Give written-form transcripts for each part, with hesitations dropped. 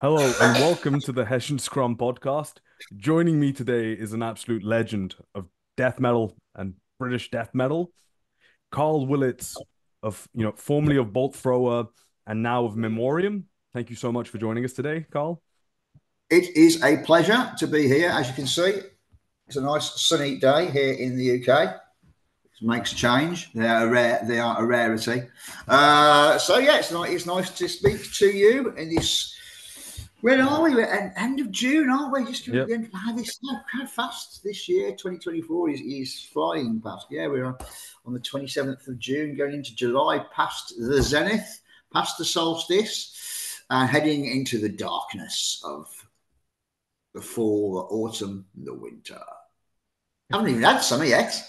Hello and welcome to the Hessian Scrum podcast. Joining me today is an absolute legend of death metal and British death metal, Karl Willets of, formerly of Bolt Thrower and now of Memoriam. Thank you so much for joining us today, Karl. It is a pleasure to be here. As you can see, it's a nice sunny day here in the UK. It makes change. They are rare. They are a rarity. So yeah, it's nice to speak to you in this. Where are we? We're at end of June, aren't we? Just coming to Yep. the end. How fast this year, 2024, is flying past. Yeah, we're on the 27th of June, going into July, past the zenith, past the solstice, and heading into the darkness of the fall, the autumn, the winter. I haven't even had summer yet.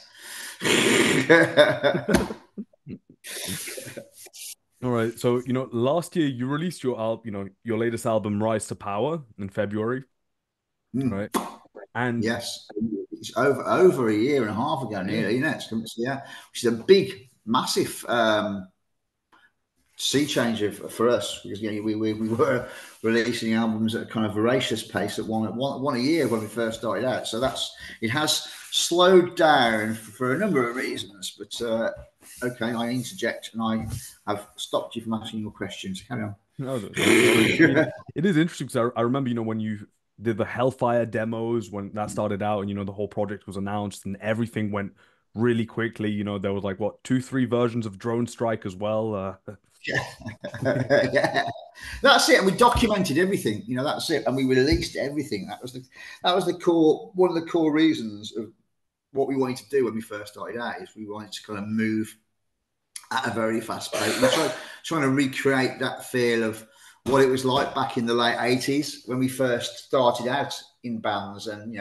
All right. So, last year you released your your latest album, Rise to Power, in February, Mm, right? And yes, it's over a year and a half ago yeah, nearly, isn't it? Yeah, which is a big, massive sea change for us because we were releasing albums at a kind of voracious pace at one a year when we first started out. So it has slowed down for a number of reasons. But okay, I interject and I have stopped you from asking your questions. Carry on. no, don't worry. I mean, it is interesting because I remember, when you did the Hellfire demos when that started out and, the whole project was announced and everything went really quickly. There was like what, two, three versions of Drone Strike as well. Yeah. Yeah, that's it. And we documented everything. That's it. And we released everything. That was the core. One of the core reasons of what we wanted to do when we first started out is we wanted to kind of move at a very fast pace. We're trying to recreate that feel of what it was like back in the late 80s when we first started out in bands. And,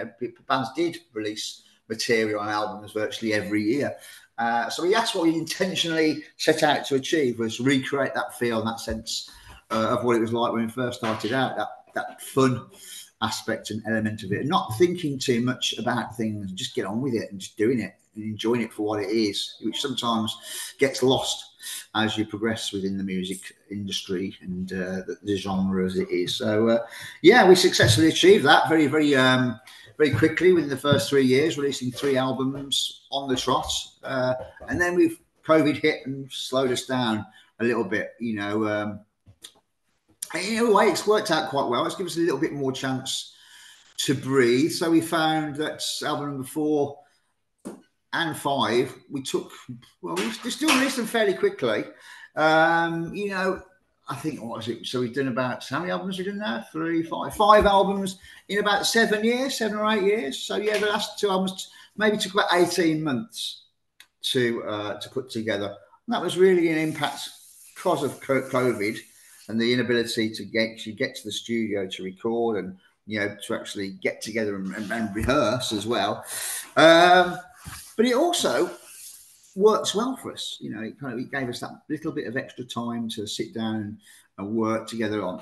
bands did release material on albums virtually every year. So that's what we intentionally set out to achieve, was recreate that feel and that sense of what it was like when we first started out, that fun aspect and element of it, not thinking too much about things, just get on with it and just doing it and enjoying it for what it is, which sometimes gets lost as you progress within the music industry and the genre as it is. So yeah, we successfully achieved that very quickly within the first 3 years, releasing 3 albums on the trot, and then COVID hit and slowed us down a little bit. In a way, it's worked out quite well. It's given us a little bit more chance to breathe. So we found that album number 4 and 5, we still released them fairly quickly. I think, what was it? So we've done about, how many albums have we done now? 5 albums in about 7 years, 7 or 8 years. So yeah, the last 2 albums maybe took about 18 months to put together. And that was really an impact because of COVID and the inability to get to the studio to record and to actually get together and rehearse as well. But it also works well for us. It gave us that little bit of extra time to sit down and work together on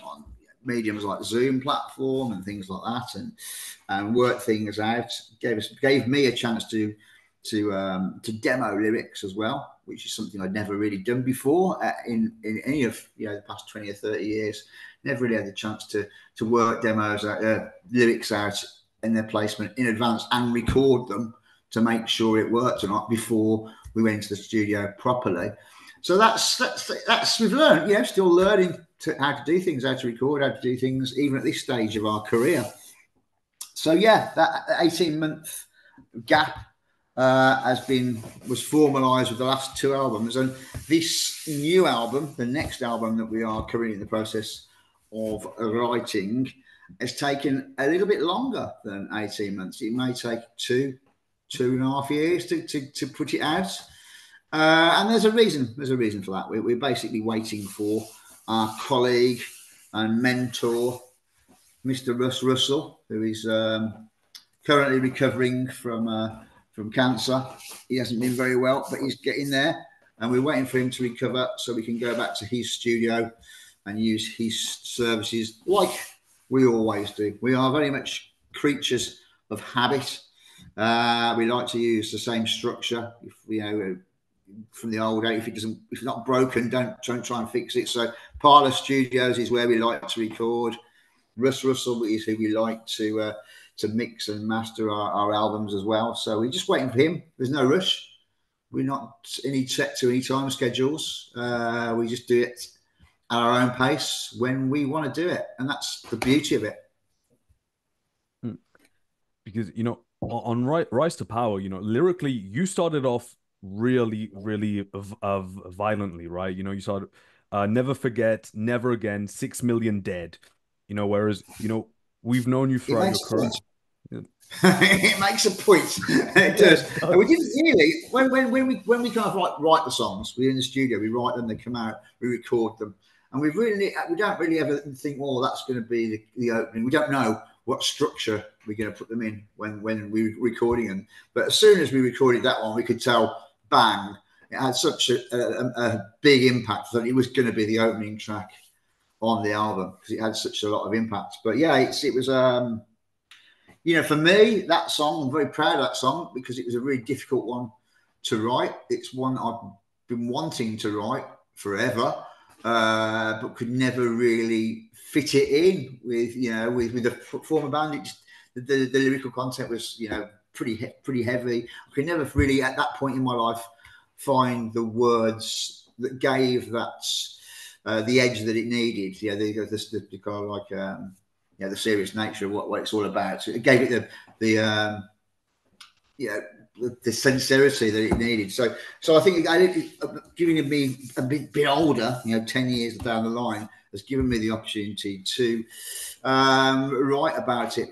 mediums like Zoom platform and things like that, and work things out. Gave me a chance to demo lyrics as well, which is something I'd never really done before in any of the past 20 or 30 years. Never really had the chance to work demos out, lyrics out in their placement in advance and record them to make sure it worked or not before we went into the studio properly. So that's we've learned, still learning how to do things, how to record, how to do things, even at this stage of our career. So yeah, that 18-month gap was formalised with the last 2 albums, and this new album, the next album that we are currently in the process of writing, has taken a little bit longer than 18 months. It may take 2.5 years to put it out, and there's a reason for that. We're basically waiting for our colleague and mentor, Mr. Russ Russell, who is currently recovering from cancer. He hasn't been very well, but he's getting there, and we're waiting for him to recover so we can go back to his studio and use his services like we always do. We are very much creatures of habit. We like to use the same structure. From the old age, if it's not broken, don't try and fix it. So Parlour Studios is where we like to record. Russ Russell is who we like to mix and master our albums as well. So we're just waiting for him. There's no rush. We're not set to any time schedules. We just do it at our own pace when we want to do it, and that's the beauty of it. Because on Rise to Power, lyrically, you started off really, really violently, right? You started Never Forget, Never Again, 6 million Dead. Whereas we've known you It throughout your makes career. sense. It makes a point. It Yeah, does. it And we does. didn't really when we kind of write the songs. We're in the studio. We write them. They come out. We record them, and we don't really ever think, "Oh, that's going to be the opening." We don't know what structure we're going to put them in when we're recording them. But as soon as we recorded that one, we could tell, bang! It had such a big impact that it was going to be the opening track on the album because it had such a lot of impact. But yeah, it was. For me, that song, I'm very proud of that song because it was a really difficult one to write. It's one I've been wanting to write forever, but could never really fit it in with the former band. The lyrical content was, pretty heavy. I could never really, at that point in my life, find the words that gave that the edge that it needed. Yeah, the kind of like. The serious nature of what it's all about. So it gave it the sincerity that it needed. So I think giving me a bit older, 10 years down the line, has given me the opportunity to write about it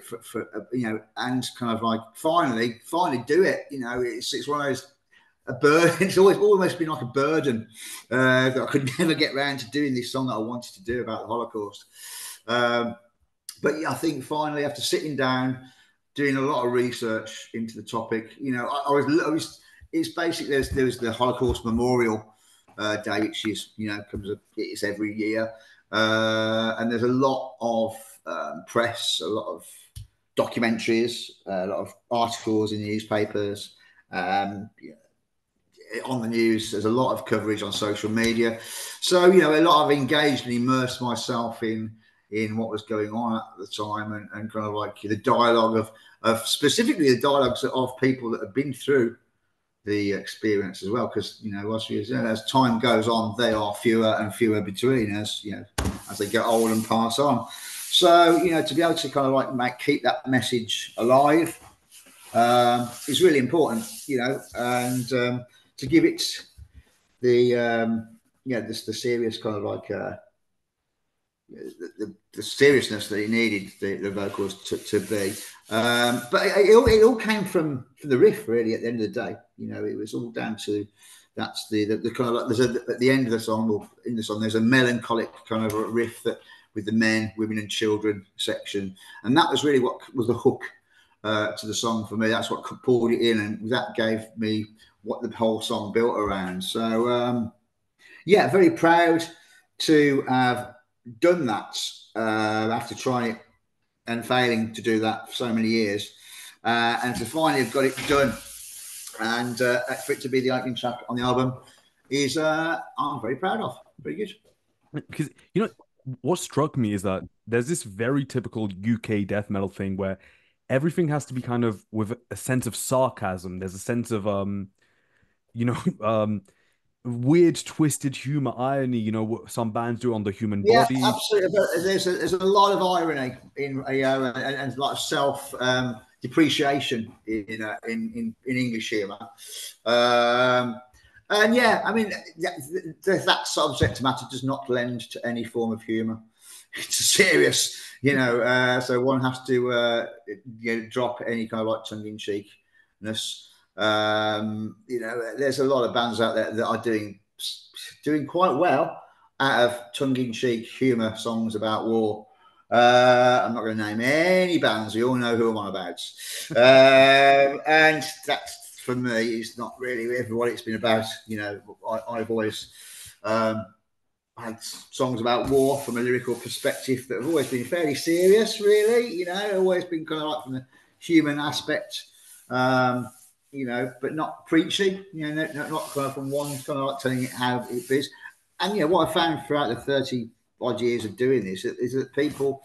and kind of like finally do it. It's one of those a burden. It's almost been like a burden that I could never get around to doing this song that I wanted to do about the Holocaust. But yeah, I think finally, after sitting down, doing a lot of research into the topic, I was. It's basically there's the Holocaust Memorial Day, which is it's every year, and there's a lot of press, a lot of documentaries, a lot of articles in the newspapers. On the news, there's a lot of coverage on social media, so a lot of engaged and immersed myself in what was going on at the time and kind of like the dialogue of specifically the dialogues of people that have been through the experience as well, because as time goes on, they are fewer and fewer between as they get old and pass on. So to be able to kind of like keep that message alive is really important, and to give it the serious kind of like the seriousness that it needed the vocals to be. But it all came from the riff, really. At the end of the day, it was all down to that's the kind of like at the end of the song or in the song there's a melancholic kind of a riff that with the men, women, and children section, and that was really what was the hook to the song for me. That's what pulled it in, and that gave me what the whole song built around. So very proud to have done that after trying it and failing to do that for so many years, and to finally have got it done, and for it to be the opening track on the album is I'm very proud of. Very good. Because what struck me is that there's this very typical UK death metal thing where everything has to be kind of with a sense of sarcasm. There's a sense of you know, weird, twisted humor, irony. What some bands do on the human Yeah, body. absolutely. There's a lot of irony in and a lot of self depreciation in English humour. And yeah, I mean that subject matter does not lend to any form of humour. It's serious, so one has to drop any kind of like tongue in cheekness. There's a lot of bands out there that are doing quite well out of tongue-in-cheek humour songs about war. I'm not going to name any bands. You all know who I'm on about. And that's, for me, is not really ever what it's been about. I've always had songs about war from a lyrical perspective that have always been fairly serious, really. Always been kind of like from the human aspect. But not preachy, not kind of from one kind of like telling it how it is. And what I found throughout the 30 odd years of doing this is that people,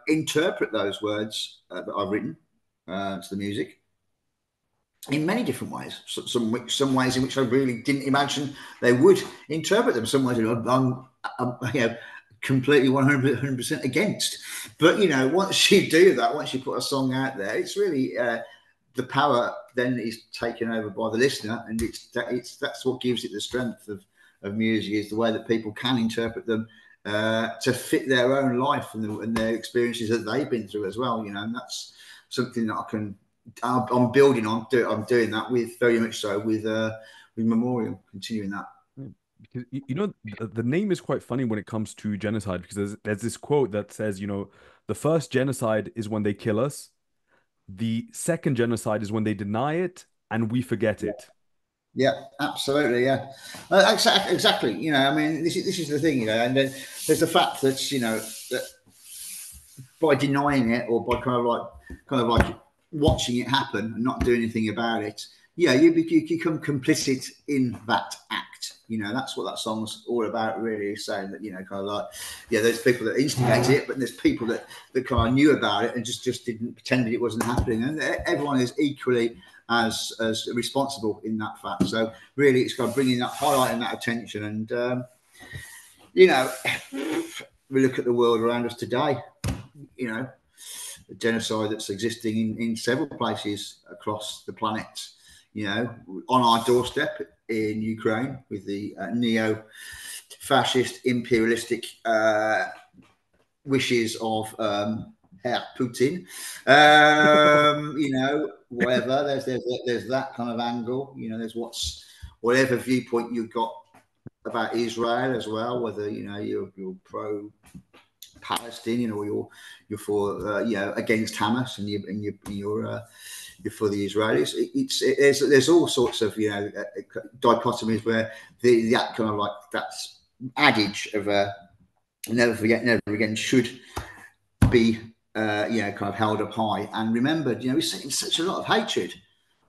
interpret those words that I've written to the music in many different ways. Some ways in which I really didn't imagine they would interpret them. Some ways I'm completely 100% against. But once you do that, once you put a song out there, it's really the power then is taken over by the listener, and that's what gives it the strength of music, is the way that people can interpret them to fit their own life and their experiences that they've been through as well. And that's something that I'm building on. I'm doing that with very much so with Memoriam, continuing that. Because the name is quite funny when it comes to genocide, because there's this quote that says, the first genocide is when they kill us, the second genocide is when they deny it and we forget it. Yeah, absolutely. Yeah, exactly. I mean, this is the thing. And then there's the fact that that by denying it, or by kind of like watching it happen and not doing anything about it, you become complicit in that act. That's what that song's all about, really, saying that, kind of like, there's people that instigate it, but there's people that kind of knew about it and just didn't pretend it wasn't happening. And everyone is equally as responsible in that fact. So really, it's kind of highlighting that attention. And, we look at the world around us today, the genocide that's existing in several places across the planet, on our doorstep in Ukraine with the neo-fascist imperialistic wishes of Herr Putin, whatever. There's that kind of angle. There's whatever viewpoint you've got about Israel as well, whether you're pro Palestinian or you're for against Hamas, and you're for the Israelis. There's all sorts of dichotomies where that kind of like that's adage of never forget, never again should be kind of held up high. And remembered, we're seeing such a lot of hatred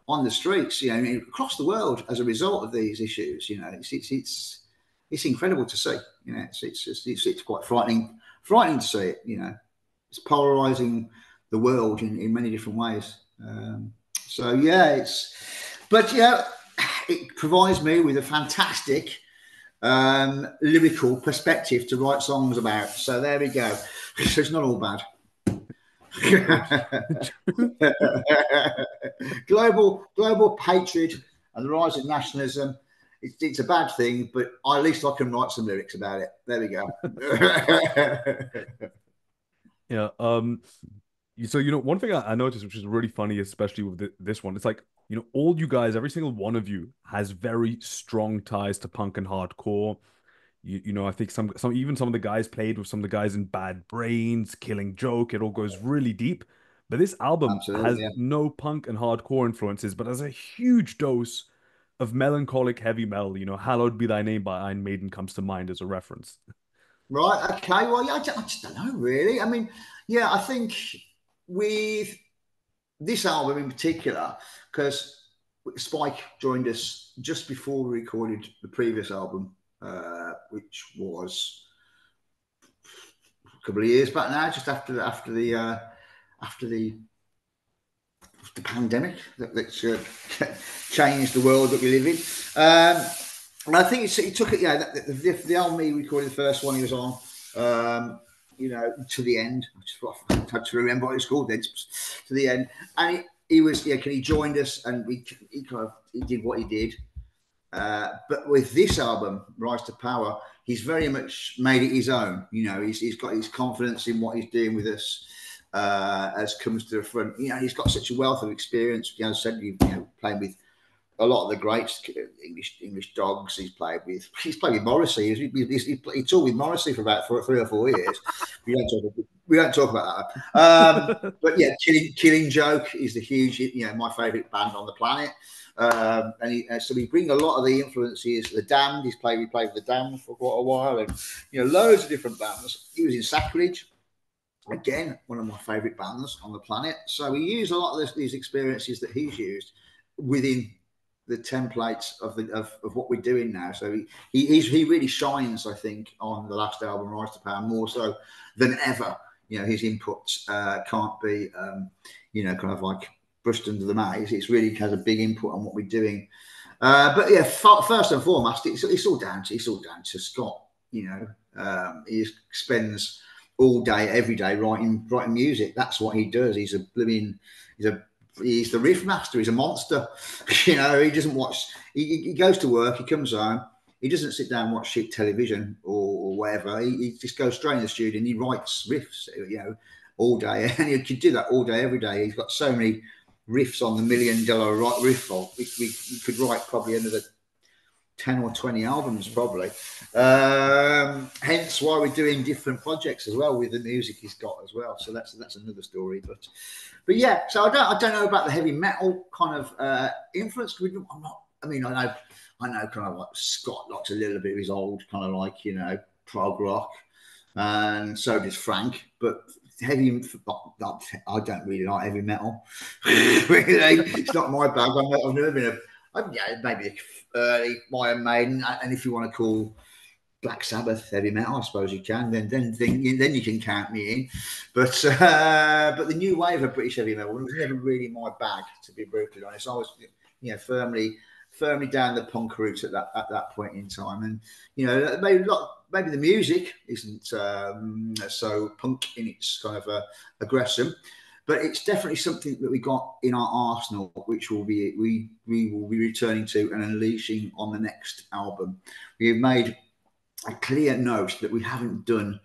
on the streets, across the world as a result of these issues. It's incredible to see. It's quite frightening to see it. It's polarizing the world in many different ways. It provides me with a fantastic lyrical perspective to write songs about. So there we go. So it's not all bad. global hatred and the rise of nationalism. It's a bad thing, but at least I can write some lyrics about it. There we go. Yeah. So one thing I noticed, which is really funny, especially with this one, it's like all you guys, every single one of you has very strong ties to punk and hardcore. I think some of the guys played with some of the guys in Bad Brains, Killing Joke. It all goes really deep. But this album has Absolutely, yeah. no punk and hardcore influences, but has a huge dose of melancholic heavy metal. Hallowed Be Thy Name by Iron Maiden comes to mind as a reference. Right. Okay. Well, I just don't know, really. I mean, I think with this album in particular, because Spike joined us just before we recorded the previous album, which was a couple of years back now, just after the pandemic that changed the world that we live in. And I think it took it. The album he recorded, the first one he was on, to the end. I just had to remember what it's called then. To the end, and he joined us, and he did what he did. But with this album, Rise to Power, he's very much made it his own. He's got his confidence in what he's doing with us. As comes to the front, he's got such a wealth of experience. As I said, playing with a lot of the greats, English dogs. He's played with Morrissey. He toured with Morrissey for about 3 or 4 years. We don't talk about that. But yeah, Killing Joke is the huge, my favourite band on the planet. So we bring a lot of the influences. The Damned, we played with the Damned for quite a while, and loads of different bands. He was in Sacrilege. Again, one of my favourite bands on the planet. So we use a lot of these experiences that he's used within the templates of what we're doing now. So he really shines, I think, on the last album, Rise to Power, more so than ever. his input can't be, kind of like brushed under the mat. It really has a big input on what we're doing. But yeah, first and foremost, it's all down to Scott. He spends all day, every day writing music. That's what he does. He's the riff master. He's a monster. He doesn't watch. He goes to work. He comes home. He doesn't sit down and watch shit television or whatever. He just goes straight in the studio and he writes riffs, all day. And he could do that all day, every day. He's got so many riffs on the $1 million riff vault. We could write probably another 10 or 20 albums, probably. Hence why we're doing different projects as well with the music he's got as well. So that's another story. But yeah, so I don't know about the heavy metal kind of influence. I know kind of like Scott likes a little bit of his old kind of like, prog rock, and so does Frank. But heavy, I don't really like heavy metal. Really, it's not my bag. I've never been maybe early Iron Maiden, and if you want to call Black Sabbath heavy metal, I suppose you can. Then you can count me in. But the new wave of British heavy metal was never really my bag, to be brutally honest. I was firmly down the punk route at that point in time, and maybe the music isn't so punk in its kind of aggression, but it's definitely something that we got in our arsenal, which we will be returning to and unleashing on the next album. We have made a clear note that we haven't done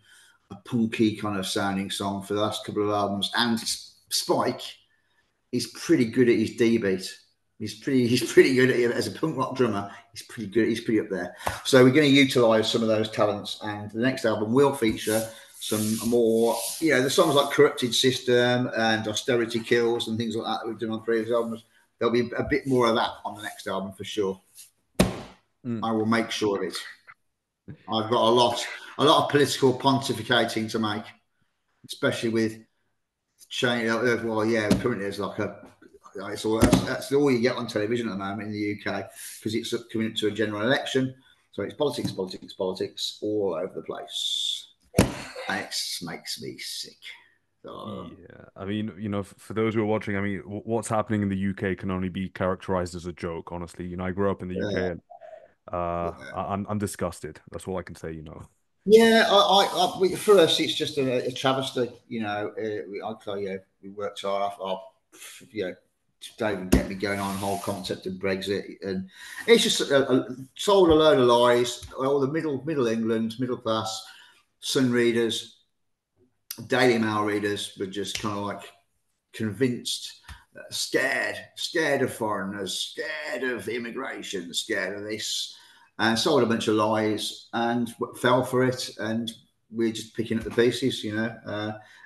a punky kind of sounding song for the last couple of albums, and Spike is pretty good at his D beat. He's pretty good at it as a punk rock drummer. He's pretty good. He's pretty up there. So we're going to utilise some of those talents, and the next album will feature some more, the songs like Corrupted System and Austerity Kills and things like that we've done on previous albums. There'll be a bit more of that on the next album for sure. I will make sure of it. I've got a lot of political pontificating to make, especially with change. Currently there's like that's all you get on television at the moment in the UK, because it's coming up to a general election. So it's politics all over the place. And it makes me sick. So, yeah, I mean, for those who are watching, I mean, what's happening in the UK can only be characterized as a joke. Honestly, I grew up in the UK, and I'm disgusted. That's all I can say. Yeah, for us, it's just a travesty. We worked our don't even get me going on the whole concept of Brexit, and it's just sold a load of lies. All the middle England, middle class Sun readers, Daily Mail readers were just kind of like convinced, scared of foreigners, scared of immigration, scared of this, and sold a bunch of lies and fell for it. And we're just picking up the pieces, and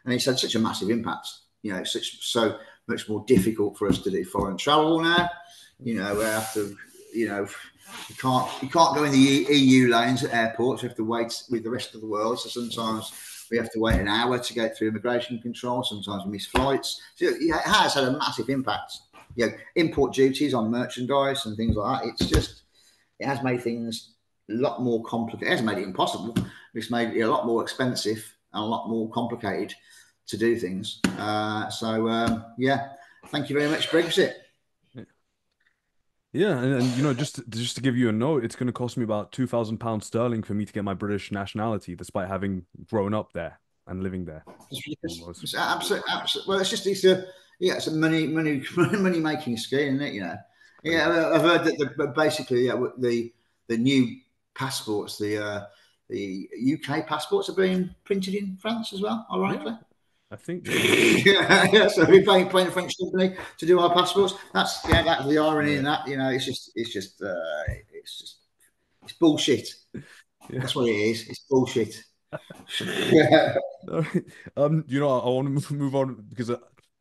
it's had such a massive impact. It's so much more difficult for us to do foreign travel now. We have to, you can't go in the EU lanes at airports. We have to wait with the rest of the world. So sometimes we have to wait an hour to get through immigration control. Sometimes we miss flights. So it has had a massive impact. Import duties on merchandise and things like that. It has made things a lot more complicated. It hasn't made it impossible. It's made it a lot more expensive and a lot more complicated to do things. Thank you very much, Brexit. Yeah, and just to give you a note, it's going to cost me about £2,000 sterling for me to get my British nationality, despite having grown up there and living there. It's absolutely. Well, it's a money making scheme, isn't it? Yeah, I've heard that basically, the new passports, the UK passports are being printed in France as well, ironically. Yeah, I think. So we're paying a French company to do our passports. That's the irony in that. It's bullshit. Yeah. That's what it is. It's bullshit. I want to move on because this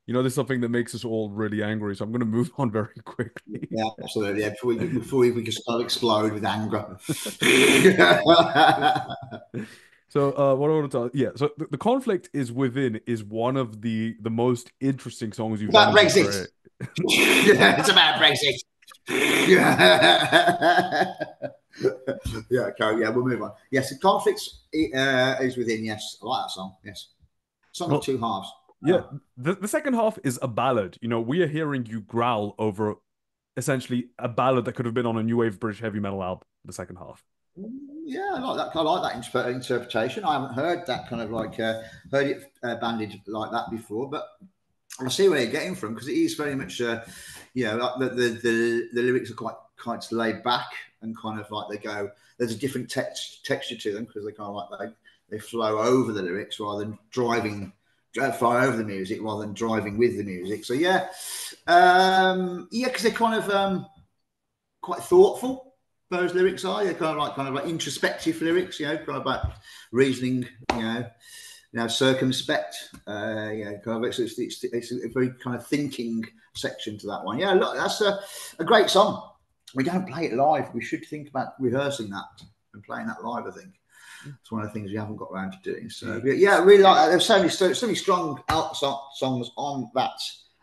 is something that makes us all really angry. So I'm going to move on very quickly. Yeah, absolutely. Yeah, before we can start explode with anger. So what I want to tell, so the conflict is within is one of the most interesting songs you've done. About Brexit. It's about Brexit. Okay, we'll move on. Yes, the conflict is within. Yes, I like that song. Yes. Song of Well, two halves. yeah, the second half is a ballad. You know, we are hearing you growl over essentially a ballad that could have been on a new wave British heavy metal album, the second half. Yeah, I like that. I like that interpretation. I haven't heard that kind of like heard it banded like that before, but I see where you're getting from because it is very much, like the lyrics are quite laid back and kind of like they go. There's a different texture to them because they kind of like they flow over the lyrics rather than fly over the music rather than driving with the music. So yeah, because they're kind of quite thoughtful. Those lyrics are. They're kind of like introspective lyrics. You know, kind of about reasoning. Circumspect. Kind of it's a very kind of thinking section to that one. Yeah, look, that's a great song. We don't play it live. We should think about rehearsing that and playing that live. I think it's one of the things we haven't got around to doing. So yeah, I really like that. There's so many strong songs on that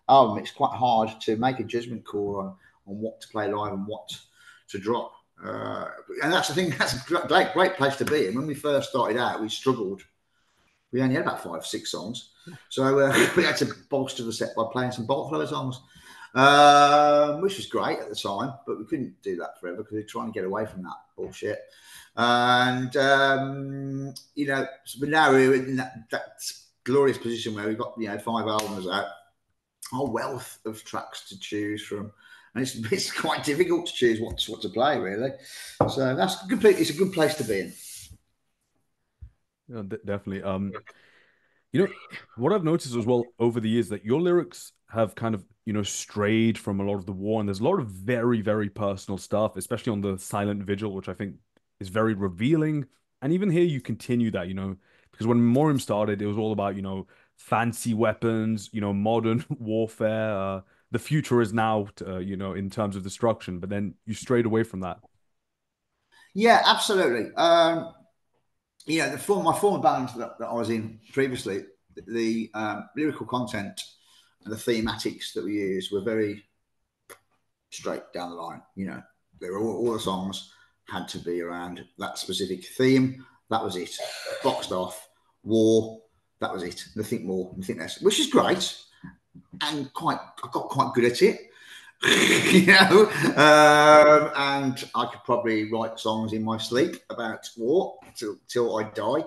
album. It's quite hard to make a judgment call on what to play live and what to drop. And that's the thing. That's a great place to be. And when we first started out, we struggled. We only had about 5 or 6 songs, so we had to bolster the set by playing some bolt thrower songs, which was great at the time. But we couldn't do that forever because we were trying to get away from that bullshit. And but now we're in that glorious position where we've got 5 albums out, a wealth of tracks to choose from. And it's quite difficult to choose what to play, really. So that's good. It's a good place to be in. Yeah, definitely. You know, what I've noticed as well over the years that your lyrics have kind of, strayed from a lot of the war, and there's a lot of very, very personal stuff, especially on the Silent Vigil, which I think is very revealing. And even here, you continue that, because when Memoriam started, it was all about, fancy weapons, modern warfare. The future is now, in terms of destruction, but then you strayed away from that. Yeah, absolutely. My former band that I was in previously, the lyrical content and the thematics that we used were very straight down the line. They were all the songs had to be around that specific theme. That was it. Boxed off. War. That was it. Nothing more. Nothing less. Which is great, and I got quite good at it. And I could probably write songs in my sleep about war till I die.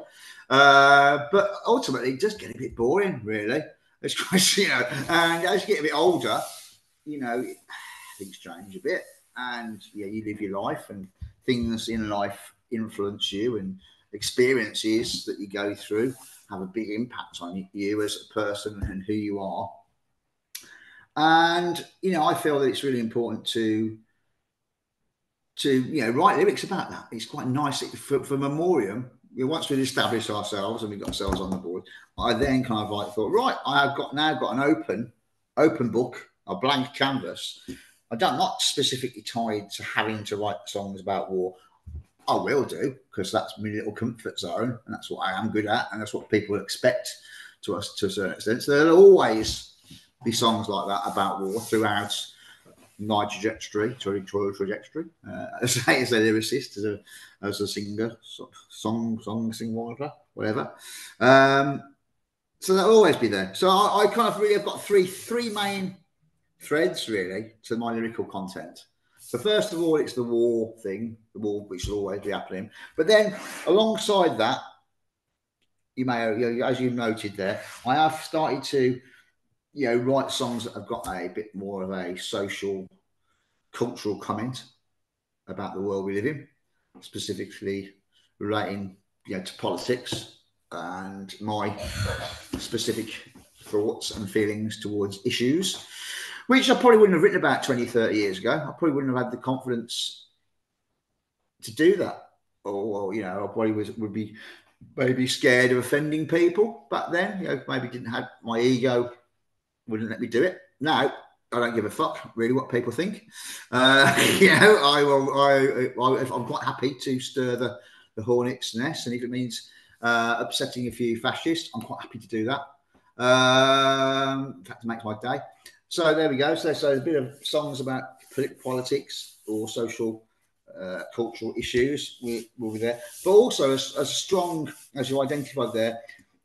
But ultimately, it does get a bit boring, really. It's quite, and as you get a bit older, things change a bit, and you live your life, and things in life influence you, and experiences that you go through have a big impact on you as a person and who you are. And I feel that it's really important to write lyrics about that. It's quite nice for Memoriam. Once we've established ourselves and we've got ourselves on the board, I then kind of like thought, right, I have now got an open book, a blank canvas. I'm not specifically tied to having to write songs about war. I will do, because that's my little comfort zone, and that's what I am good at, and that's what people expect to us to a certain extent. So there'll always be songs like that about war throughout my trajectory, as a lyricist, as a singer, songwriter, whatever. So they'll always be there. So I kind of really have got three main threads really to my lyrical content. So first of all, it's the war thing, the war which will always be happening. But then alongside that, as you noted there, I have started to write songs that have got a bit more of a social, cultural comment about the world we live in, specifically relating, to politics and my specific thoughts and feelings towards issues, which I probably wouldn't have written about 20, 30 years ago. I probably wouldn't have had the confidence to do that. Or, I probably would be maybe scared of offending people back then, maybe didn't have my ego, wouldn't let me do it. Now I don't give a fuck really what people think. I'm quite happy to stir the hornet's nest, and if it means upsetting a few fascists, I'm quite happy to do that. In fact, it makes my day. So there we go. So a bit of songs about politics or social, cultural issues will be there, but also as strong as you identified there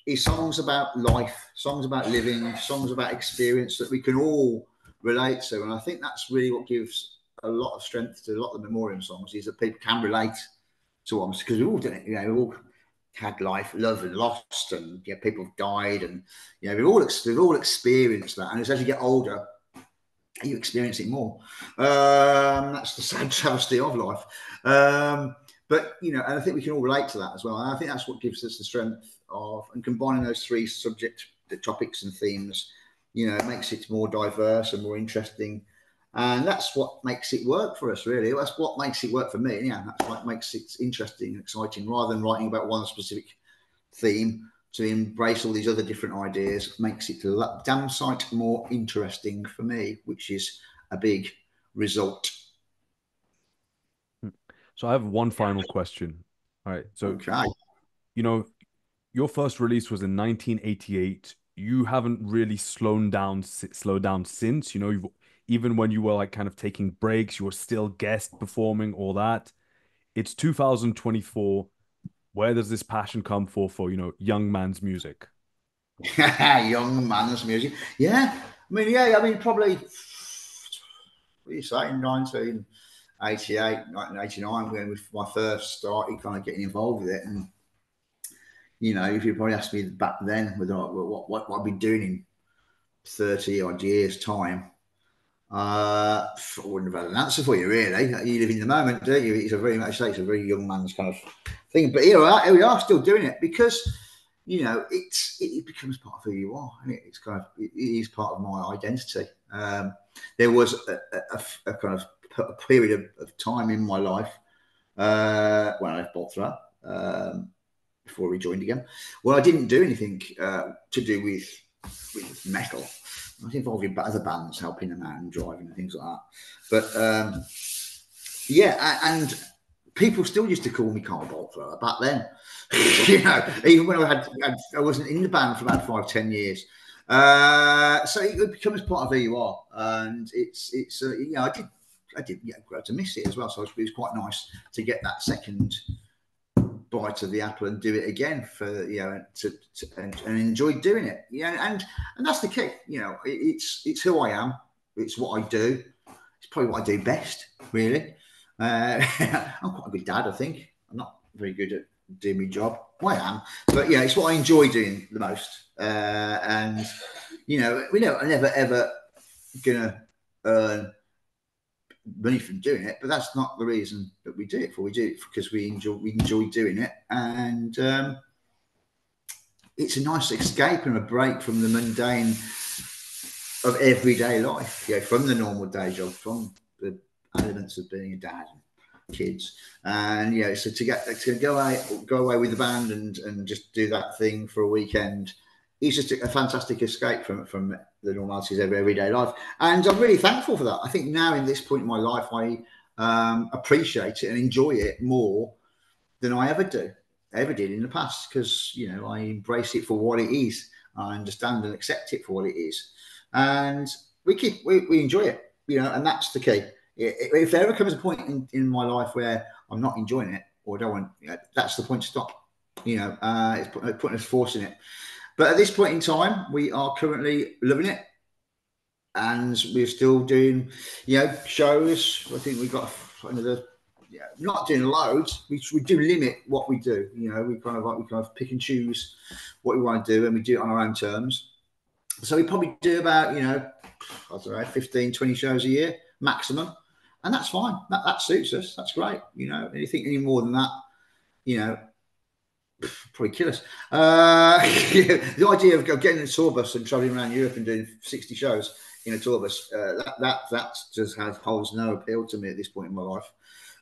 is songs about life, songs about living, songs about experience that we can all relate to. And I think that's really what gives a lot of strength to a lot of the Memoriam songs, is that people can relate to them, because we've all done it. You know, we've all had life, love and lost, and people have died, and we've all experienced that. And as you get older, you experience it more. That's the sad travesty of life. But and I think we can all relate to that as well. And I think that's what gives us the strength of, and combining those three the topics and themes, it makes it more diverse and more interesting. And that's what makes it work for us, really. That's what makes it work for me. Yeah, that's what makes it interesting and exciting, rather than writing about one specific theme. To embrace all these other different ideas makes it damn sight more interesting for me, which is a big result. So I have one final question. All right. So, Okay. your first release was in 1988. You haven't really slowed down since. Even when you were like kind of taking breaks, you were still guest performing, all that. It's 2024. Where does this passion come for, young man's music? Young man's music. Yeah. I mean, probably, what are you saying, 1988, 1989, when I first started kind of getting involved with it. And, if you probably asked me back then what I've been doing in 30 odd years' time, I wouldn't have had an answer for you, really. You live in the moment, don't you? It's a very young man's kind of thing. But here we are still doing it, because it becomes part of who you are, and it is part of my identity. There was a kind of a period of time in my life when I left Boltzra, before we joined again, where I didn't do anything to do with metal. I was involved in other bands, helping them out and driving and things like that. But and people still used to call me Karl Willets back then. Even when I wasn't in the band for about 5-10 years. So it becomes part of who you are, and I did grow to miss it as well. So it was quite nice to get that second bite of the apple and do it again and enjoy doing it. And that's the key. It's who I am. It's what I do. It's probably what I do best, really. I'm quite a good dad, I think. I'm not very good at doing my job. Well, I am, but it's what I enjoy doing the most. And I'm never ever gonna earn money from doing it, but that's not the reason that we do it for. We do it because we enjoy doing it, and it's a nice escape and a break from the mundane of everyday life. From the normal day job, from the elements of being a dad and kids, and so to go away with the band and just do that thing for a weekend. It's just a fantastic escape from the normalities of everyday life. And I'm really thankful for that. I think now in this point in my life, I appreciate it and enjoy it more than I ever did in the past, because, I embrace it for what it is. I understand and accept it for what it is. And we enjoy it, and that's the key. If there ever comes a point in my life where I'm not enjoying it or don't want, that's the point to stop. It's pointless forcing it. But at this point in time, we are currently loving it, and we're still doing, shows. I think we've got another. Not doing loads. We do limit what we do. We kind of pick and choose what we want to do, and we do it on our own terms. So we probably do about I don't know, 15, 20 shows a year maximum, and that's fine. That suits us. That's great. Anything any more than that, probably kill us. The idea of getting in a tour bus and traveling around Europe and doing 60 shows in a tour bus, that just holds no appeal to me at this point in my life.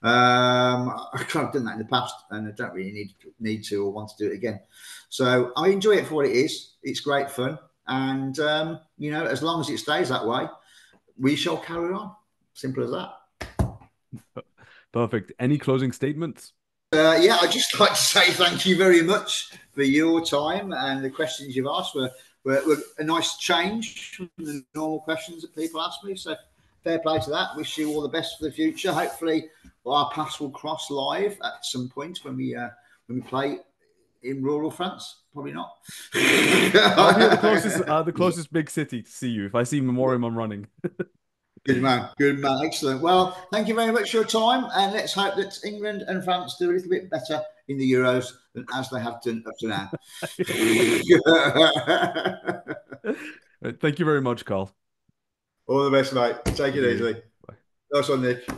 I've kind of done that in the past, and I don't really need to or want to do it again. So I enjoy it for what it is. It's great fun, and as long as it stays that way, we shall carry on. Simple as that. Perfect. Any closing statements? I'd just like to say thank you very much for your time, and the questions you've asked were a nice change from the normal questions that people ask me. So fair play to that. Wish you all the best for the future. Hopefully our paths will cross live at some point when we play in rural France? Probably not. I'll be at the closest big city to see you. If I see Memoriam, I'm running. Good man, good man, excellent. Well, thank you very much for your time, and let's hope that England and France do a little bit better in the Euros than as they have done up to now. Thank you very much, Carl. All the best, mate. Take Thank it you. easy. Bye. Nice one, Nick.